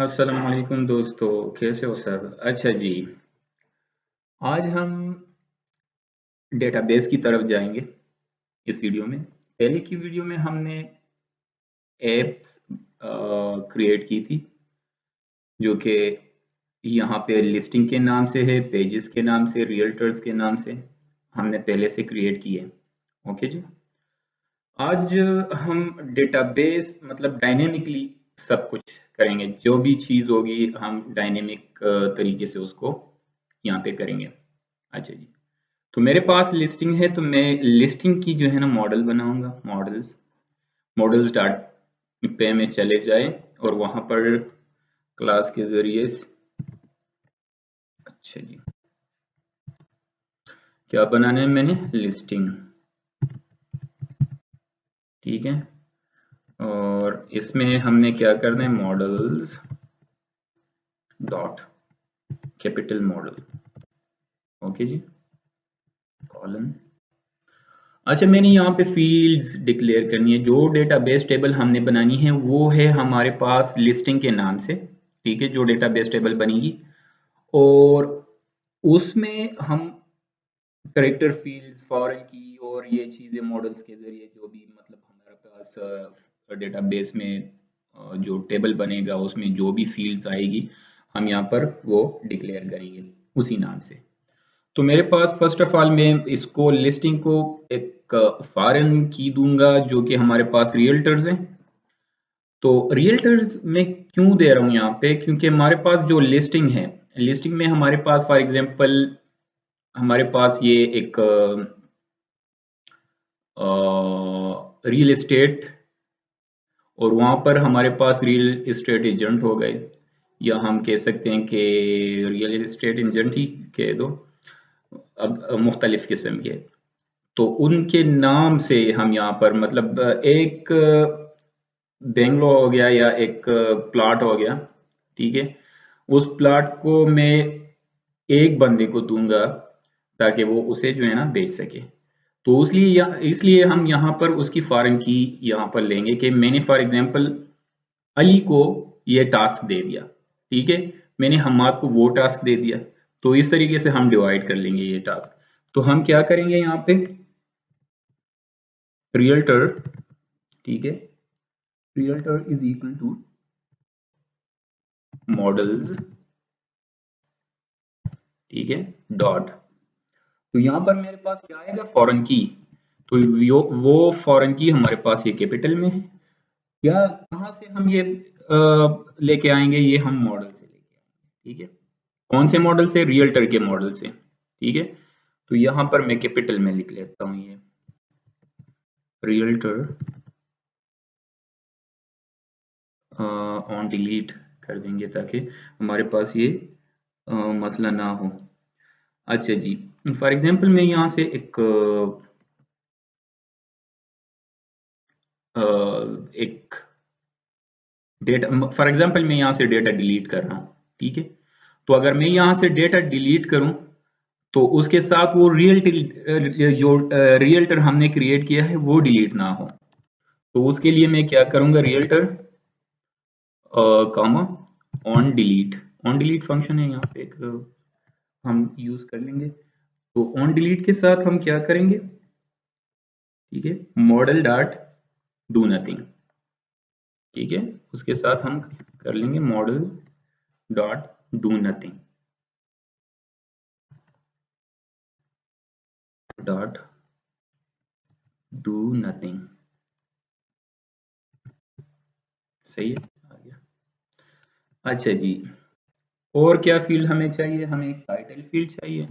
अस्सलाम वालेकुम दोस्तों, कैसे हो सब? अच्छा जी, आज हम डेटाबेस की तरफ जाएंगे इस वीडियो में। पहले की वीडियो में हमने एप्स क्रिएट की थी, जो कि यहाँ पे लिस्टिंग के नाम से है, पेजेस के नाम से, रियल्टर्स के नाम से हमने पहले से क्रिएट की है। ओके जी। आज हम डेटाबेस मतलब डायनेमिकली सब कुछ करेंगे, जो भी चीज़ होगी हम डायनेमिक तरीके से उसको यहाँ पे करेंगे। अच्छा जी, तो मेरे पास लिस्टिंग है, तो मैं लिस्टिंग की जो है ना मॉडल बनाऊंगा। मॉडल्स डॉट पे में चले जाए और वहां पर क्लास के जरिए अच्छा जी, क्या बनाना है मैंने? लिस्टिंग। ठीक है, और इसमें हमने क्या करना है? Models dot capital model. Okay जी, कॉलन। अच्छा, मैंने यहाँ पे फील्ड्स डिक्लेयर करनी है। जो डेटाबेस टेबल हमने बनानी है वो है हमारे पास लिस्टिंग के नाम से। ठीक है, जो डेटाबेस टेबल बनेगी और उसमें हम करेक्टर फील्ड्स फॉरेन की और ये चीज़ें मॉडल्स के जरिए जो भी मतलब हमारे पास डेटाबेस में जो टेबल बनेगा उसमें जो भी फील्ड्स आएगी हम यहाँ पर वो डिक्लेयर करेंगे उसी नाम से। तो मेरे पास फर्स्ट ऑफ ऑल मैं इसको लिस्टिंग को एक फॉरेन की दूंगा जो कि हमारे पास रियल्टर्स हैं। तो रियल्टर्स में क्यों दे रहा हूँ यहाँ पे? क्योंकि हमारे पास जो लिस्टिंग है, लिस्टिंग में हमारे पास फॉर एग्जांपल हमारे पास ये एक रियल एस्टेट, और वहाँ पर हमारे पास रियल एस्टेट एजेंट हो गए, या हम कह सकते हैं कि रियल एस्टेट एजेंट ही कह दो। अब मुख्तलिफ किस्म के, तो उनके नाम से हम यहाँ पर मतलब एक बेंगलो हो गया या एक प्लॉट हो गया। ठीक है, उस प्लॉट को मैं एक बंदे को दूंगा ताकि वो उसे जो है ना बेच सके। तो इसलिए हम यहाँ पर उसकी फॉरेन की यहाँ पर लेंगे कि मैंने फॉर एग्जांपल अली को ये टास्क दे दिया। ठीक है, मैंने हम्माद को वो टास्क दे दिया। तो इस तरीके से हम डिवाइड कर लेंगे ये टास्क। तो हम क्या करेंगे यहाँ पे? रियल्टर। ठीक है, realtor is equal to models. ठीक है, डॉट। तो यहाँ पर मेरे पास क्या आएगा? फॉरेन की। तो वो फॉरेन की हमारे पास ये कैपिटल में है। या कहाँ से हम ये लेके आएंगे? ये हम मॉडल से लेके आएंगे। ठीक है, कौन से मॉडल से? रियल्टर के मॉडल से। ठीक है, तो यहाँ पर मैं कैपिटल में लिख लेता हूँ ये रियल्टर ऑन डिलीट कर देंगे ताकि हमारे पास ये मसला ना हो। अच्छा जी, फॉर एग्जांपल मैं यहाँ से एक डेटा, फॉर एग्जांपल मैं यहाँ से डेटा डिलीट कर रहा हूँ। ठीक है, तो अगर मैं यहाँ से डेटा डिलीट करूँ तो उसके साथ वो जो रियल्टर हमने क्रिएट किया है वो डिलीट ना हो। तो उसके लिए मैं क्या करूँगा? Realtor comma on delete function है यहाँ पे एक हम यूज कर लेंगे। तो ऑन डिलीट के साथ हम क्या करेंगे? ठीक है, मॉडल डॉट डू नथिंग। ठीक है, उसके साथ हम कर लेंगे model dot do nothing dot do nothing. सही है, आ गया। अच्छा जी, और क्या फील्ड हमें चाहिए? हमें एक टाइटल फील्ड चाहिए।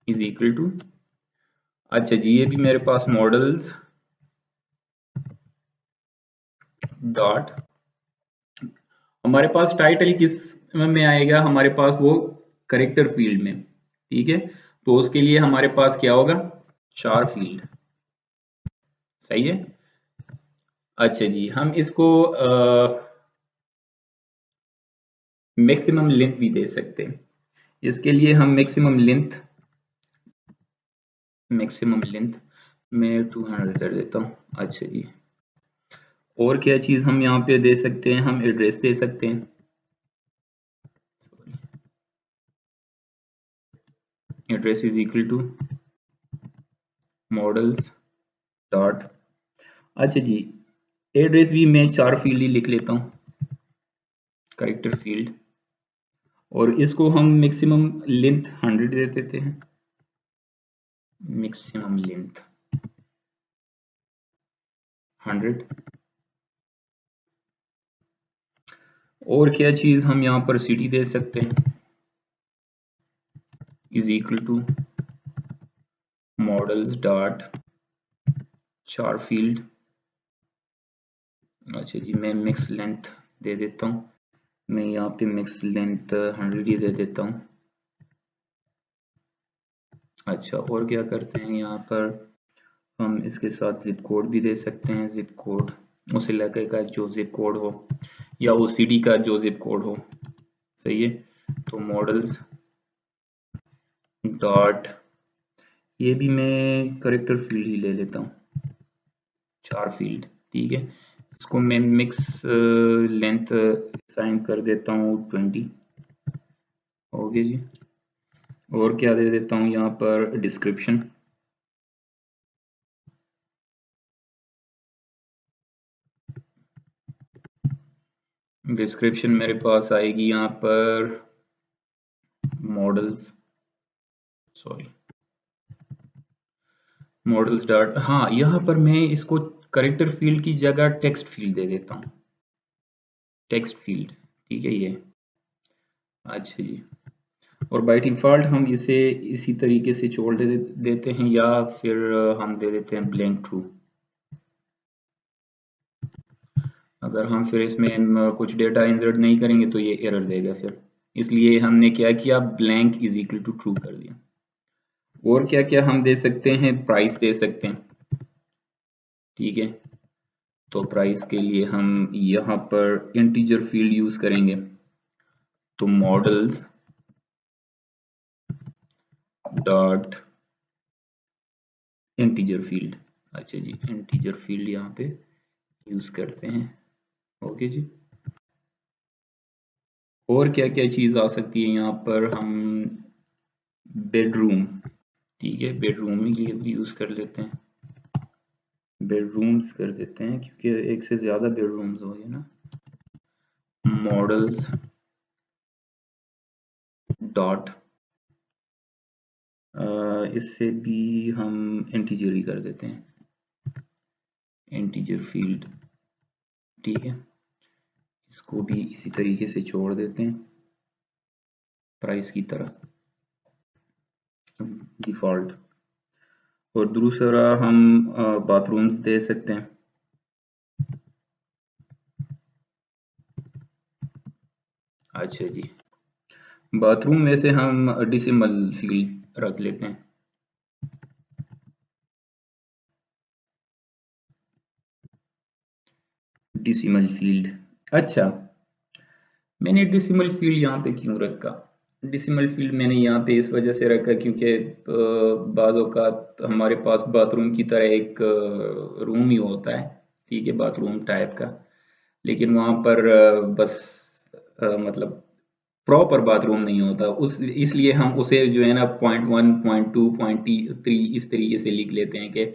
इज इक्वल टू, अच्छा जी, ये भी मेरे पास मॉडल्स डॉट, हमारे पास टाइटल किस में आएगा? हमारे पास वो करेक्टर फील्ड में। ठीक है, तो उसके लिए हमारे पास क्या होगा? चार फील्ड। सही है। अच्छा जी, हम इसको मैक्सिमम लेंथ भी दे सकते हैं। इसके लिए हम मैक्सिमम लेंथ मैं 200 कर देता हूँ। अच्छा जी, और क्या चीज़ हम यहाँ पे दे सकते हैं, हम एड्रेस दे सकते हैं, address is equal to models dot, अच्छा जी, एड्रेस भी मैं 4 फील्ड ही लिख लेता हूँ, करेक्टर फील्ड, और इसको हम मैक्सिमम लेंथ 100 दे देते हैं, मैक्सिमम लेंथ 100। और क्या चीज़ हम यहाँ पर सिटी दे सकते हैं, is equal to models dot 4 field, अच्छा जी, मैं मिक्स लेंथ दे देता हूँ, मैं यहाँ पे मिक्स लेंथ 100 ही दे देता हूँ। अच्छा, और क्या करते हैं यहाँ पर, हम इसके साथ जिप कोड भी दे सकते हैं, जिप कोड उस इलाके का जो जिप कोड हो या वो सिटी का जो जिप कोड हो, सही है। तो मॉडल्स डॉट, ये भी मैं करेक्टर फील्ड ही ले लेता हूँ, 4 फील्ड, ठीक है। इसको मैं मिक्स लेंथ साइन कर देता हूँ 20, ओके जी। और क्या दे देता हूँ यहाँ पर, डिस्क्रिप्शन, डिस्क्रिप्शन मेरे पास आएगी यहाँ पर मॉडल्स, सॉरी मॉडल्स डॉट, हाँ यहाँ पर मैं इसको करेक्टर फील्ड की जगह टेक्स्ट फील्ड दे देता हूँ, टेक्स्ट फील्ड, ठीक है ये, अच्छा जी। और बाय डिफॉल्ट हम इसे इसी तरीके से छोड़ देते हैं, या फिर हम दे देते हैं ब्लैंक ट्रू, अगर हम फिर इसमें कुछ डेटा इंसर्ट नहीं करेंगे तो ये एरर देगा फिर, इसलिए हमने क्या किया, blank is equal to true कर दिया। और क्या क्या हम दे सकते हैं, प्राइस दे सकते हैं, ठीक है। तो प्राइस के लिए हम यहाँ पर इंटीजर फील्ड यूज करेंगे, तो मॉडल्स डॉट इंटीजर फील्ड, अच्छा जी, इंटीजर फील्ड यहाँ पे यूज करते हैं, ओके जी। और क्या क्या चीज आ सकती है यहाँ पर, हम बेडरूम, ठीक है, बेडरूम के लिए भी यूज कर लेते हैं, बेडरूम्स कर देते हैं क्योंकि एक से ज्यादा बेडरूम्स हो गए ना, मॉडल्स डॉट, इससे भी हम इंटीजर ही कर देते हैं, इंटीजर फील्ड, ठीक है। इसको भी इसी तरीके से छोड़ देते हैं प्राइस की तरह डिफॉल्ट। और दूसरा हम बाथरूम्स दे सकते हैं, अच्छा जी, बाथरूम में से हम डिसिमल फील्ड रख लेते हैं, डिसिमल फील्ड, अच्छा, मैंने डिसिमल फील्ड यहाँ पे क्यों रखा, डिसिमल फील्ड मैंने यहाँ पे इस वजह से रखा क्योंकि बाज़ औक़ात हमारे पास बाथरूम की तरह एक रूम ही होता है, ठीक है, बाथरूम टाइप का, लेकिन वहाँ पर बस मतलब प्रॉपर बाथरूम नहीं होता, उस इसलिए हम उसे जो है ना 0.1 0.2 0.3 इस तरीके से लिख लेते हैं कि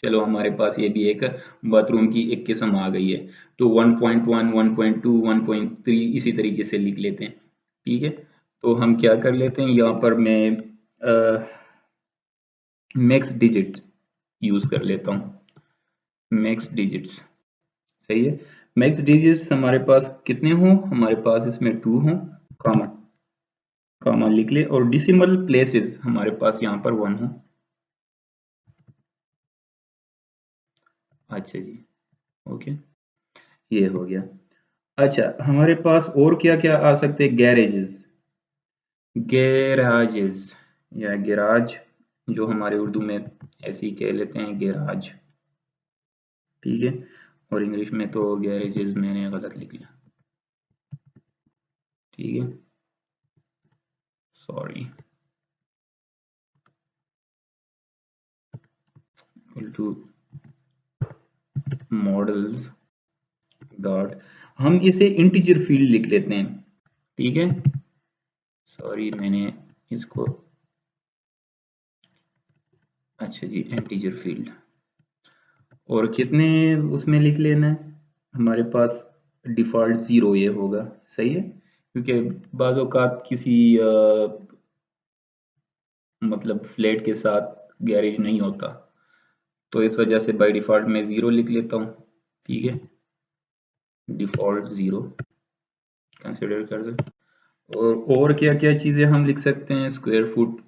चलो हमारे पास ये भी एक बाथरूम की एक किस्म आ गई है, तो 1.1 1.2 1.3 इसी तरीके से लिख लेते हैं, ठीक है। तो हम क्या कर लेते हैं, यहाँ पर मैं मैक्स डिजिट यूज कर लेता हूँ, मैक्स डिजिट्स, सही है। मैक्स डिजिट्स हमारे पास कितने हों, हमारे पास इसमें 2 हों, कॉमा कॉमा लिख ले, और डिसिमल प्लेसेस हमारे पास यहाँ पर 1 हो, अच्छा जी, ओके, ये हो गया। अच्छा, हमारे पास और क्या क्या आ सकते हैं, गैरेजेस, गैराजेस या गैराज, जो हमारे उर्दू में ऐसे ही कह लेते हैं गैराज, ठीक है, और इंग्लिश में तो गैरेजेस मैंने गलत लिख लिया, ठीक है, sorry, equal to models dot, हम इसे इंटीजर फील्ड लिख लेते हैं, ठीक है। सॉरी मैंने इसको, अच्छा जी, इंटीजर फील्ड, और कितने उसमें लिख लेना है, हमारे पास डिफ़ॉल्ट 0 ये होगा, सही है, क्योंकि बाज़ औक़ात किसी मतलब फ्लैट के साथ गैरेज नहीं होता, तो इस वजह से बाय डिफ़ॉल्ट मैं 0 लिख लेता हूँ, ठीक है, डिफ़ॉल्ट 0 कंसिडर कर दो। और क्या क्या चीज़ें हम लिख सकते हैं, स्क्वायर फुट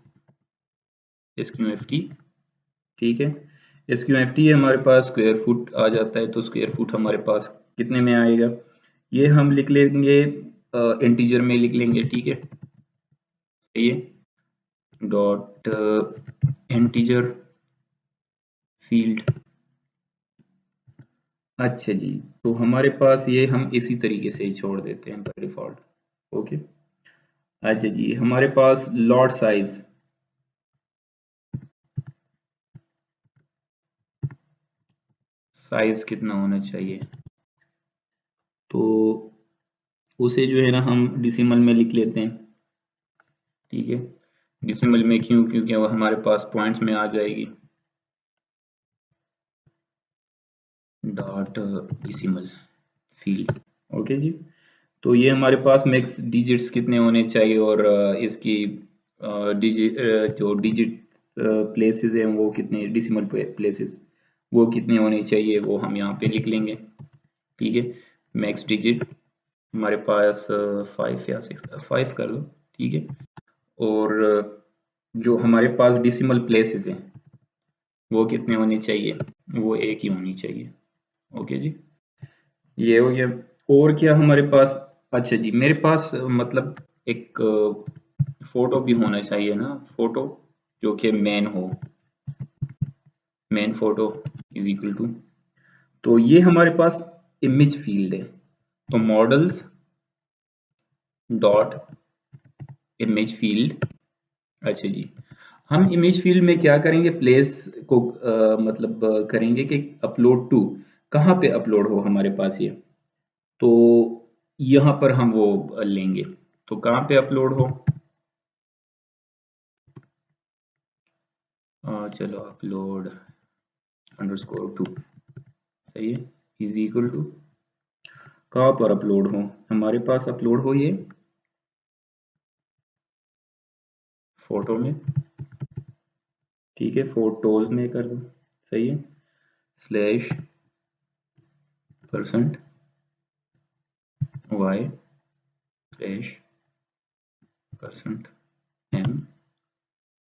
SQFT, ठीक है, SQFT हमारे पास स्क्वायर फुट आ जाता है, तो स्क्वायर फुट हमारे पास कितने में आएगा, ये हम लिख लेंगे इंटीजर में लिख लेंगे, ठीक है, सही है, डॉट इंटीजर फील्ड। अच्छा जी, तो हमारे पास ये हम इसी तरीके से ही छोड़ देते हैं बाय डिफॉल्ट, ओके। अच्छा जी, हमारे पास लॉट साइज, साइज कितना होना चाहिए, तो उसे जो है ना हम डिसिमल में लिख लेते हैं, ठीक है, डिसिमल में क्यों, क्योंकि वो हमारे पास पॉइंट्स में आ जाएगी, डॉट डिसिमल फील्ड, ओके जी। तो ये हमारे पास मैक्स डिजिट्स कितने होने चाहिए, और इसकी जो डिजिट प्लेसेस हैं वो कितने, डिसिमल प्लेसेस वो कितने होने चाहिए, वो हम यहाँ पे लिख लेंगे, ठीक है। मैक्स डिजिट हमारे पास 5 या 6, 5 कर दो, ठीक है, और जो हमारे पास डिसिमल प्लेसेस हैं वो कितने होने चाहिए, वो एक ही होनी चाहिए, ओके जी, ये हो गया। और क्या हमारे पास, अच्छा जी, मेरे पास मतलब एक फोटो भी होना चाहिए ना, फोटो जो कि मेन हो, main photo is equal to, तो ये हमारे पास इमेज फील्ड है, तो मॉडल्स डॉट इमेज फील्ड, अच्छा जी, हम इमेज फील्ड में क्या करेंगे, प्लेस को मतलब करेंगे कि अपलोड टू, कहाँ पे अपलोड हो हमारे पास ये, तो यहाँ पर हम वो लेंगे, तो कहाँ पे अपलोड हो, चलो अपलोड अंडरस्कोर टू, सही है, इज इक्वल टू, कहाँ पर अपलोड हो, हमारे पास अपलोड हो ये फोटो में, ठीक है, फोटोज में कर दो, सही है, slash percent Y slash percent M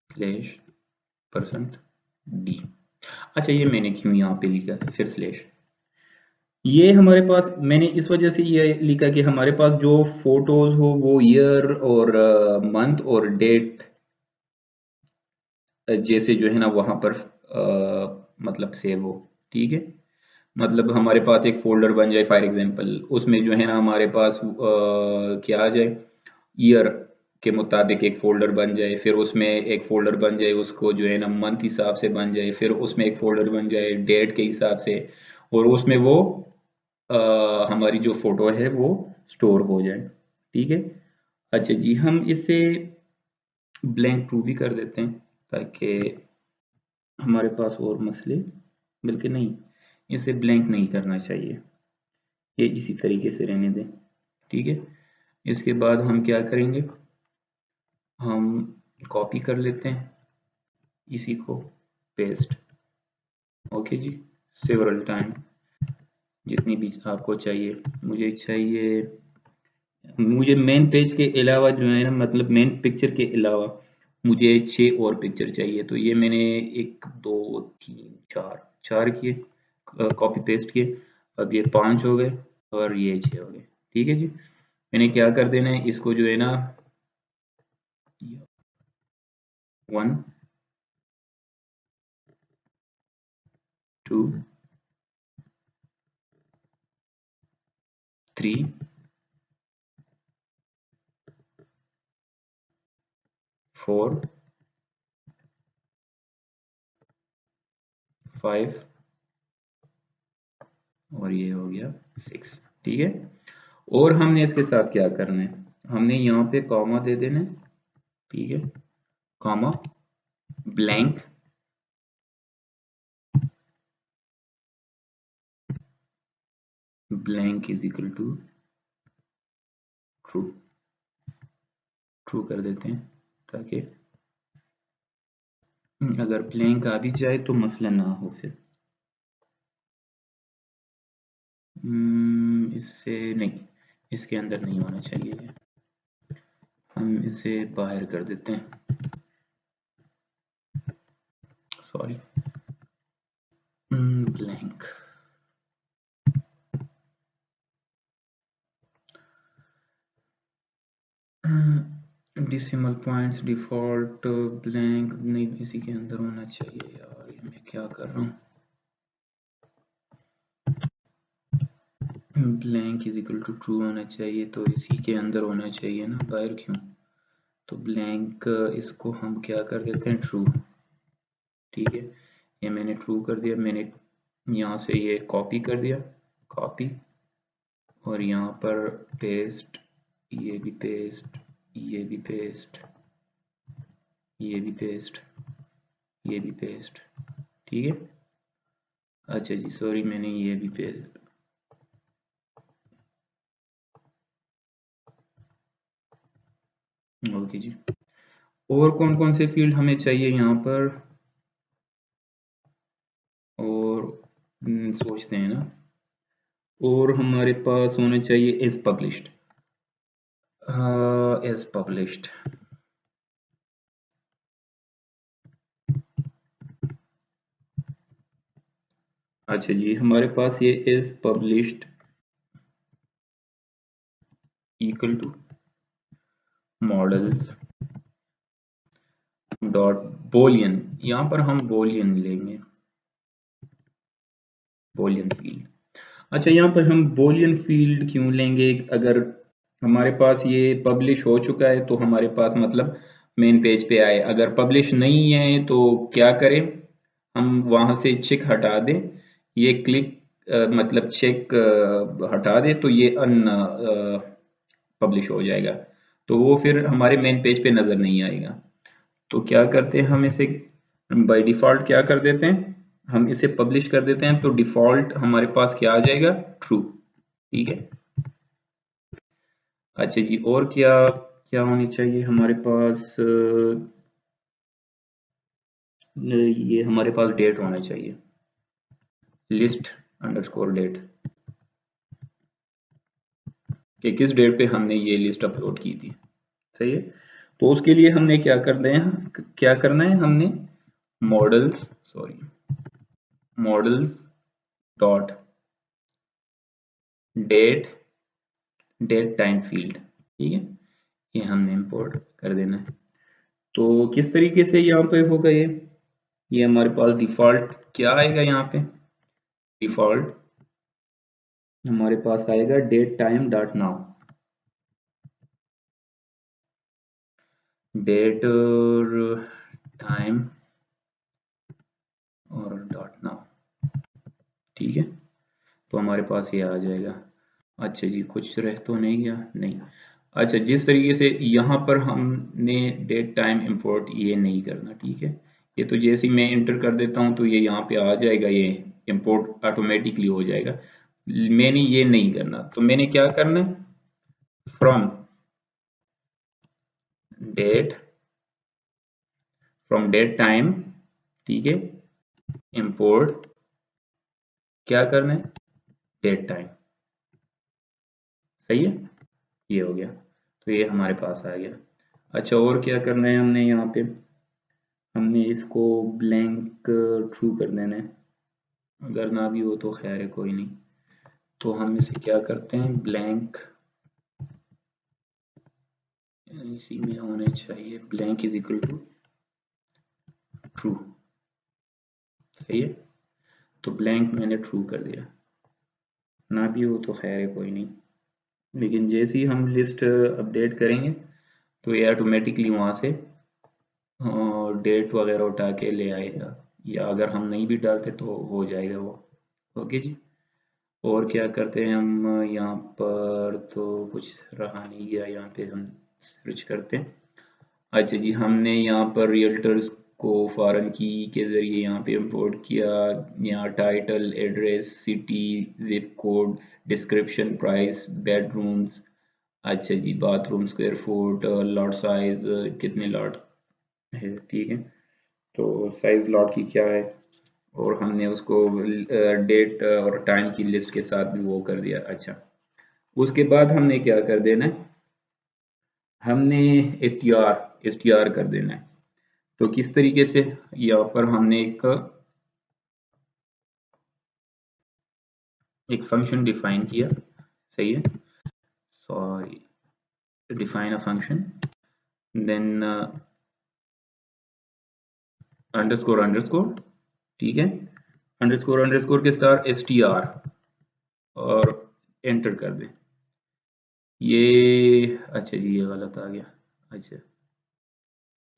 slash percent D. अच्छा, ये मैंने क्यों यहाँ पे लिखा था फिर स्लैश, ये हमारे पास मैंने इस वजह से ये लिखा कि हमारे पास जो फोटोज हो वो ईयर और मंथ और डेट जैसे जो है ना वहां पर मतलब सेव हो, ठीक है, मतलब हमारे पास एक फोल्डर बन जाए फॉर एग्जांपल, उसमें जो है ना हमारे पास क्या आ जाए, ईयर के मुताबिक एक फोल्डर बन जाए, फिर उसमें एक फोल्डर बन जाए, उसको जो है ना मंथ हिसाब से बन जाए, फिर उसमें एक फोल्डर बन जाए डेट के हिसाब से, और उसमें वो हमारी जो फोटो है वो स्टोर हो जाए, ठीक है। अच्छा जी, हम इसे ब्लैंक ट्रू भी कर देते हैं ताकि हमारे पास और मसले, बल्कि नहीं, इसे ब्लैंक नहीं करना चाहिए, ये इसी तरीके से रहने दें, ठीक है। इसके बाद हम क्या करेंगे, हम कॉपी कर लेते हैं इसी को, पेस्ट, ओके जी, सेवरल टाइम, जितनी भी आपको चाहिए, मुझे मेन पेज के अलावा जो है ना, मतलब मेन पिक्चर के अलावा मुझे 6 और पिक्चर चाहिए, तो ये मैंने 1 2 3 4 4 किए, कॉपी पेस्ट किए, अब ये 5 हो गए और ये 6 हो गए, ठीक है जी। मैंने क्या कर देना है, इसको जो है ना 1 2 3 4 5 और ये हो गया 6, ठीक है। और हमने इसके साथ क्या करना है, हमने यहाँ पे कॉमा दे देना है, ठीक है, comma blank blank is equal to true, true कर देते हैं ताकि अगर ब्लैंक आ भी जाए तो मसला ना हो फिर। इससे नहीं, इसके अंदर नहीं होना चाहिए ये, हम इसे बाहर कर देते हैं, sorry, blank. Decimal points default blank नहीं, इसी के अंदर होना चाहिए यार, ये मैं क्या कर रहा हूँ, blank is equal to true होना चाहिए, तो इसी के अंदर होना चाहिए ना, बाहर क्यों। तो ब्लैंक इसको हम क्या कर देते हैं, ट्रू, ठीक है। ये मैंने ट्रू कर दिया, मैंने यहाँ से ये कॉपी कर दिया, कॉपी, और यहाँ पर पेस्ट, ये भी पेस्ट, ये भी पेस्ट, ये भी पेस्ट, ये भी पेस्ट, ठीक है। अच्छा जी सॉरी, मैंने ये भी पेस्ट, ओके जी। और कौन कौन से फील्ड हमें चाहिए यहाँ पर, और सोचते हैं ना, और हमारे पास होना चाहिए इज पब्लिश्ड, इज पब्लिश्ड, अच्छा जी, हमारे पास ये is published equal to models dot boolean, यहाँ पर हम बोलियन लेंगे, बोलियन फील्ड। अच्छा, यहाँ पर हम बोलियन फील्ड क्यों लेंगे, अगर हमारे पास ये पब्लिश हो चुका है तो हमारे पास मतलब मेन पेज पे आए, अगर पब्लिश नहीं है तो क्या करें, हम वहां से चेक हटा दें, ये क्लिक मतलब चेक हटा दें तो ये अन पब्लिश हो जाएगा, तो वो फिर हमारे मेन पेज पे नजर नहीं आएगा। तो क्या करते हैं, हम इसे बाय डिफॉल्ट क्या कर देते हैं, हम इसे पब्लिश कर देते हैं, तो डिफॉल्ट हमारे पास क्या आ जाएगा, ट्रू, ठीक है। अच्छा जी, और क्या क्या होनी चाहिए हमारे पास, ये हमारे पास डेट होना चाहिए, लिस्ट अंडरस्कोर डेट, कि किस डेट पे हमने ये लिस्ट अपलोड की थी, सही है। तो उसके लिए हमने क्या करना है, क्या करना है, हमने models, sorry, models dot date, date time field, ठीक है, ये हमने इंपोर्ट कर देना है। तो किस तरीके से यहाँ पे होगा ये हमारे पास डिफॉल्ट क्या आएगा, यहाँ पे डिफॉल्ट हमारे पास आएगा date time dot now, date और टाइम और डॉट नाउ, ठीक है। तो हमारे पास ये आ जाएगा। अच्छा जी, कुछ रह तो नहीं गया, नहीं। अच्छा, जिस तरीके से यहाँ पर हमने डेट टाइम इंपोर्ट ये नहीं करना, ठीक है, ये तो जैसे ही मैं इंटर कर देता हूँ तो ये यहाँ पे आ जाएगा, ये इंपोर्ट ऑटोमेटिकली हो जाएगा, मैंने ये नहीं करना, तो मैंने क्या करना है, from date, from date time, ठीक है, इंपोर्ट क्या करना है, डेट टाइम, सही है, ये हो गया, तो ये हमारे पास आ गया। अच्छा, और क्या करना है हमने यहाँ पे, हमने इसको ब्लैंक ट्रू कर देना है, अगर ना भी हो तो खैर है, कोई नहीं। तो हम इसे क्या करते हैं, ब्लैंक, इसी में होना चाहिए, blank is equal to true, सही है। तो ब्लैंक मैंने ट्रू कर दिया, ना भी हो तो खैर है, कोई नहीं, लेकिन जैसे ही हम लिस्ट अपडेट करेंगे तो ये ऑटोमेटिकली वहाँ से डेट वगैरह उठा के ले आएगा, या अगर हम नहीं भी डालते तो हो जाएगा वो, ओके जी। और क्या करते हैं हम यहाँ पर, तो कुछ रहा नहीं गया, यहाँ पे हम सर्च करते हैं। अच्छा जी, हमने यहाँ पर रियल्टर्स को फॉरेन की के ज़रिए यहाँ पे इंपोर्ट किया। यहाँ title, address, city, zip code, description, price, bedrooms, अच्छा जी, bathroom, square foot, lot size, कितने लॉट है, ठीक है, तो साइज लॉट की क्या है, और हमने उसको डेट और टाइम की लिस्ट के साथ भी वो कर दिया। अच्छा, उसके बाद हमने क्या कर देना है, हमने एस टी आर कर देना है। तो किस तरीके से, यहाँ पर हमने एक फंक्शन डिफाइन किया, सही है, sorry, define a function, then underscore underscore, ठीक है, अंडरस्कोर अंडरस्कोर के साथ एस टी आर, और एंटर कर दें। ये अच्छा जी, ये गलत आ गया। अच्छा,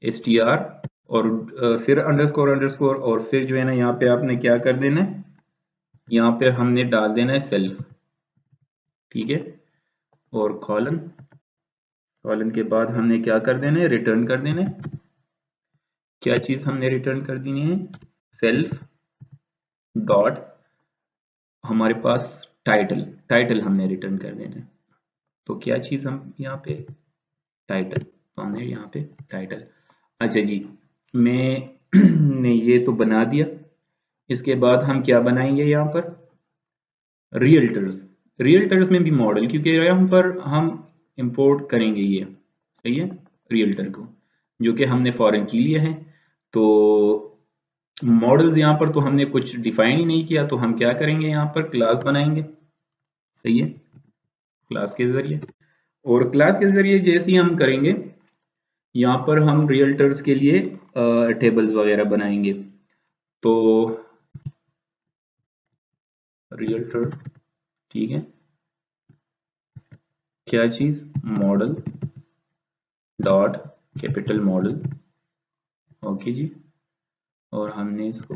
एस टी आर, और फिर अंडरस्कोर अंडरस्कोर, और फिर जो है ना यहाँ पे आपने क्या कर देना है, यहाँ पे हमने डाल देना है सेल्फ, ठीक है, और कॉलन, कॉलन के बाद हमने क्या कर देना है, रिटर्न कर देना है। क्या चीज हमने रिटर्न कर देनी है, सेल्फ डॉट, हमारे पास टाइटल, टाइटल हमने रिटर्न कर देना है। तो क्या चीज हम यहाँ पे, टाइटल, तो हमने यहाँ पे टाइटल। अच्छा जी, मैंने ये तो बना दिया। इसके बाद हम क्या बनाएंगे यहाँ पर, रियल्टर्स, रियल्टर्स में भी मॉडल, क्योंकि यहाँ पर हम इंपोर्ट करेंगे ये, सही है, रियल्टर को, जो कि हमने फॉरेन की लिया है। तो मॉडल्स यहाँ पर तो हमने कुछ डिफाइन ही नहीं किया, तो हम क्या करेंगे, यहाँ पर क्लास बनाएंगे, सही है, क्लास के जरिए, और क्लास के जरिए जैसे ही हम करेंगे, यहाँ पर हम रियल्टर्स के लिए टेबल्स वगैरह बनाएंगे। तो रियल्टर, ठीक है, क्या चीज, model dot capital model, okay जी, और हमने इसको,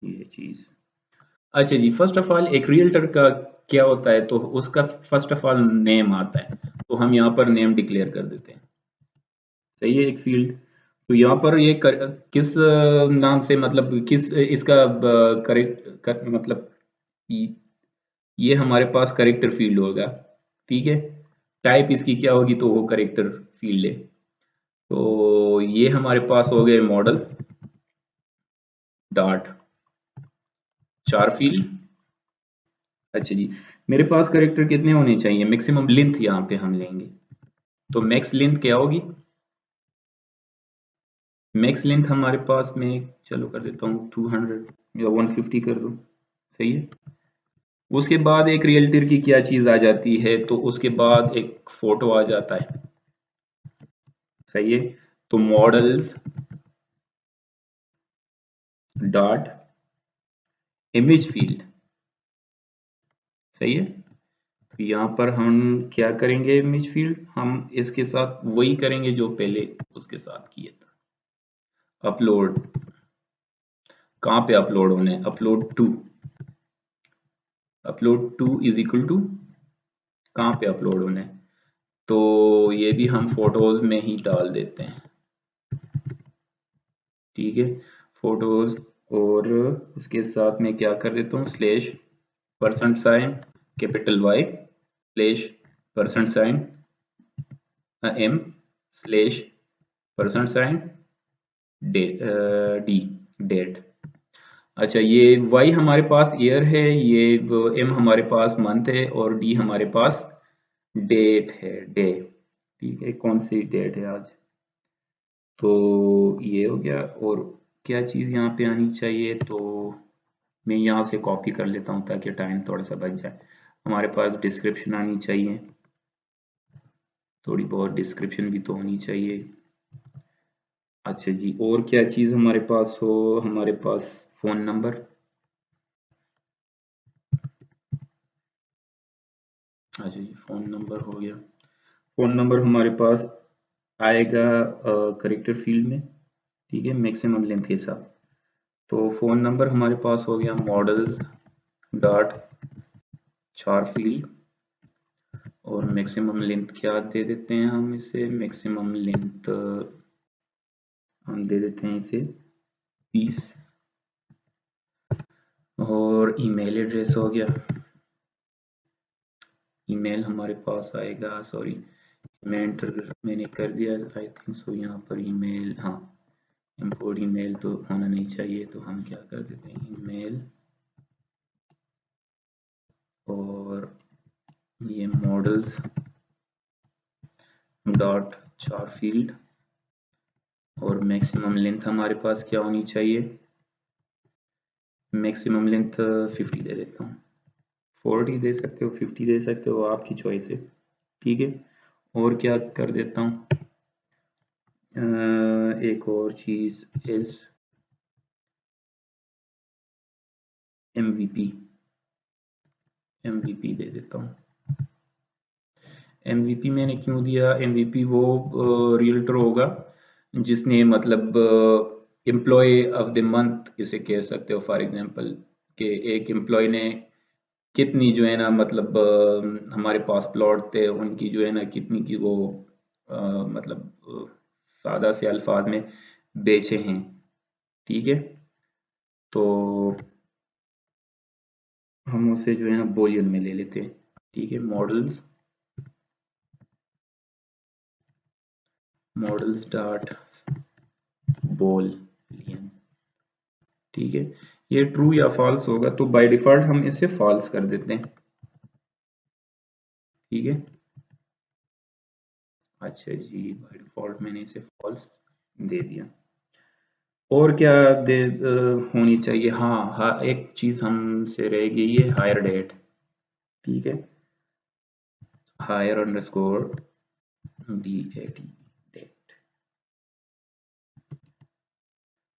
ये चीज, अच्छा जी, फर्स्ट ऑफ ऑल एक रियल्टर का क्या होता है, तो उसका फर्स्ट ऑफ ऑल नेम आता है, तो हम यहाँ पर नेम डिक्लेयर कर देते हैं, सही है, एक फील्ड। तो यहाँ पर ये किस नाम से, मतलब किस इसका करेक्ट मतलब, ये ये हमारे पास करेक्टर फील्ड होगा, ठीक है, टाइप इसकी क्या होगी, तो वो करेक्टर फील्ड है। तो ये हमारे पास हो गए मॉडल डॉट चार फील्ड। अच्छा जी, मेरे पास करेक्टर कितने होने चाहिए, मैक्सिमम लेंथ यहाँ पे हम लेंगे, तो मैक्स लेंथ क्या होगी, मैक्स लेंथ हमारे पास में, चलो कर देता हूँ 200 या 150 कर दो, सही है। उसके बाद एक रियल्टर की क्या चीज आ जाती है, तो उसके बाद एक फोटो आ जाता है, सही है, तो मॉडल्स डॉट इमेज फील्ड, सही है। तो यहाँ पर हम क्या करेंगे, इमेज फील्ड हम इसके साथ वही करेंगे जो पहले उसके साथ किया था, अपलोड, कहाँ पे अपलोड होने, upload to is equal to, कहाँ पे अपलोड होने, तो ये भी हम फोटोज में ही डाल देते हैं, ठीक है, फोटोज, और उसके साथ में क्या कर देता हूँ, slash percent sign capital Y, slash percent sign M, slash percent sign D, date. अच्छा, ये वाई हमारे पास ईयर है, ये एम हमारे पास मंथ है, और डी हमारे पास डेट है, डे, ठीक है, कौन सी डेट है आज, तो ये हो गया। और क्या चीज़ यहाँ पे आनी चाहिए, तो मैं यहाँ से कॉपी कर लेता हूँ ताकि टाइम थोड़ा सा बच जाए। हमारे पास डिस्क्रिप्शन आनी चाहिए, थोड़ी बहुत डिस्क्रिप्शन भी तो होनी चाहिए। अच्छा जी, और क्या चीज़ हमारे पास हो, हमारे पास फ़ोन नंबर, अच्छा जी, फ़ोन नंबर हो गया, फ़ोन नंबर हमारे पास आएगा करेक्टर फील्ड में, ठीक है, मैक्सिमम लेंथ के साथ। तो फ़ोन नंबर हमारे पास हो गया, मॉडल्स डॉट चार फील्ड और मैक्सिमम लेंथ क्या दे देते हैं हम इसे, मैक्सिमम लेंथ हम दे देते हैं इसे 20 और ईमेल एड्रेस हो गया। ईमेल हमारे पास आएगा, सॉरी मैं एंटर मैंने कर दिया आई थिंक सो, यहाँ पर ईमेल, हाँ इंपोर्ट ईमेल तो होना नहीं चाहिए, तो हम क्या कर देते हैं ईमेल और ये मॉडल्स डॉट चार फील्ड और मैक्सिमम लेंथ हमारे पास क्या होनी चाहिए, मैक्सिमम लेंथ 50 दे देता हूँ, 40 दे सकते हो 50 दे सकते हो, आपकी चॉइस है, ठीक है। और क्या कर देता हूँ एक और चीज इज MVP दे देता हूँ। MVP मैंने क्यों दिया, MVP वो रियल्टर होगा जिसने मतलब एम्प्लॉय ऑफ द मंथ इसे कह सकते हो, फॉर एग्जांपल कि एक एम्प्लॉय ने कितनी जो है ना मतलब हमारे पास प्लॉट थे उनकी जो है ना कितनी की वो मतलब सादा से अल्फाज में बेचे हैं, ठीक है। तो हम उसे जो है ना बोलियन में ले लेते हैं, ठीक है। मॉडल्स डॉट बोलियन, ठीक है। ये ट्रू या फॉल्स होगा तो बाय डिफॉल्ट हम इसे फॉल्स कर देते हैं, ठीक है। अच्छा जी, बाय डिफॉल्ट मैंने इसे फॉल्स दे दिया। और क्या होनी चाहिए, हाँ एक चीज हमसे रह गई है, हायर डेट, ठीक है। Hire underscore DAT date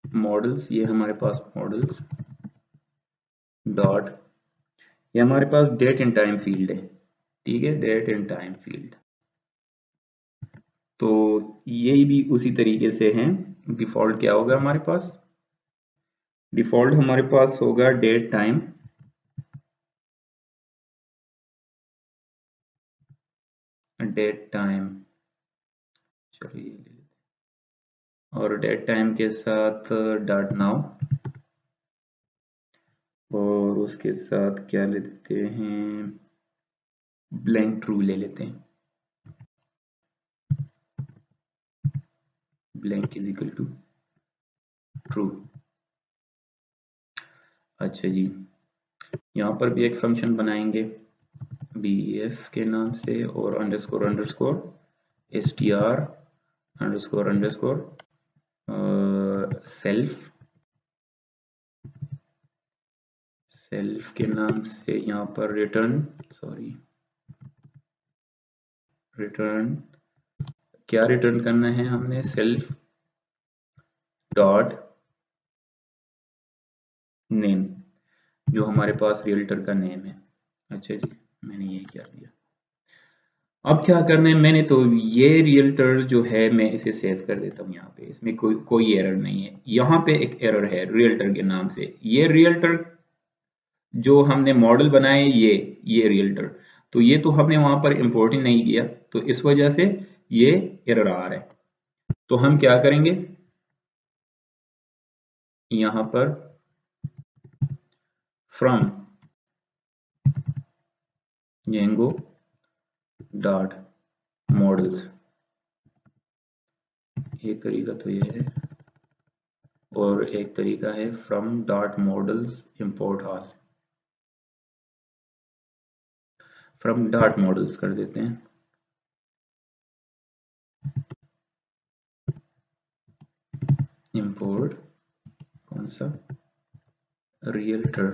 models, ये हमारे पास मॉडल्स डॉट, ये हमारे पास डेट एंड टाइम फील्ड है, ठीक है, डेट एंड टाइम फील्ड। तो ये भी उसी तरीके से है, डिफॉल्ट क्या होगा हमारे पास, डिफॉल्ट हमारे पास होगा डेट टाइम चलिए और डेट टाइम के साथ डॉट नाउ और उसके साथ क्या ले देते हैं, ब्लैंक ट्रू ले लेते हैं, blank is equal to true. अच्छा जी, यहाँ पर भी एक फंक्शन बनाएंगे BF के नाम से और underscore underscore str underscore underscore self के नाम से यहाँ पर रिटर्न क्या रिटर्न करना है हमने, सेल्फ डॉट नेम जो हमारे पास रियल्टर का नेम है। अच्छा जी, मैंने ये क्या दिया, अब क्या करना है, मैंने तो ये रियल्टर जो है मैं इसे सेव कर देता हूँ यहाँ पे, इसमें कोई एरर नहीं है। यहाँ पे एक एरर है रियल्टर के नाम से, ये रियल्टर जो हमने मॉडल बनाए ये रियल्टर, तो ये तो हमने वहां पर इंपोर्ट ही नहीं किया, तो इस वजह से ये एरर आ रहा है। तो हम क्या करेंगे, यहाँ पर फ्रॉम जेंगो डॉट मॉडल्स, एक तरीका तो ये है और एक तरीका है from dot models import all, from dot models कर देते हैं, इंपोर्ट कौन सा रियल्टर,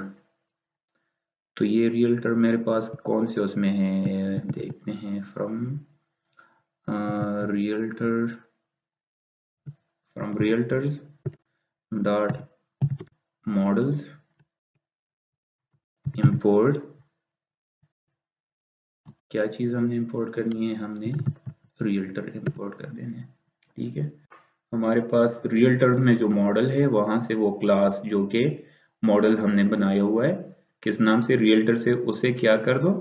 तो ये रियल्टर मेरे पास कौन से उसमें है देखते हैं, from realtor from realtors dot models import, क्या चीज हमने इंपोर्ट करनी है, हमने रियल्टर इंपोर्ट कर देने, ठीक है। हमारे पास रियल्टर में जो मॉडल है वहां से वो क्लास जो के मॉडल हमने बनाया हुआ है किस नाम से, रियल्टर से, उसे क्या कर दो,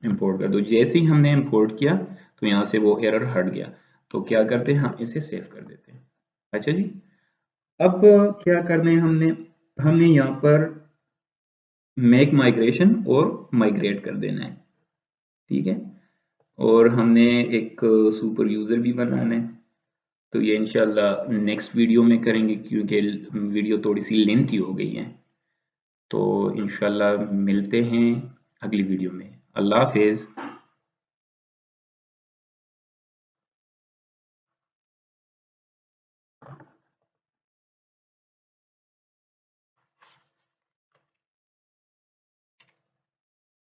इंपोर्ट कर दो। जैसे ही हमने इंपोर्ट किया तो यहाँ से वो एरर हट गया। तो क्या करते हैं, हम इसे सेव कर देते हैं। अच्छा जी, अब क्या करना है, हमने यहाँ पर मेक माइग्रेशन और माइग्रेट कर देना है, ठीक है। और हमने एक सुपर यूज़र भी बनाना है। तो ये इंशाल्लाह नेक्स्ट वीडियो में करेंगे, क्योंकि वीडियो थोड़ी सी लेंथी हो गई है। तो इंशाल्लाह मिलते हैं अगली वीडियो में। अल्लाह हाफिज़।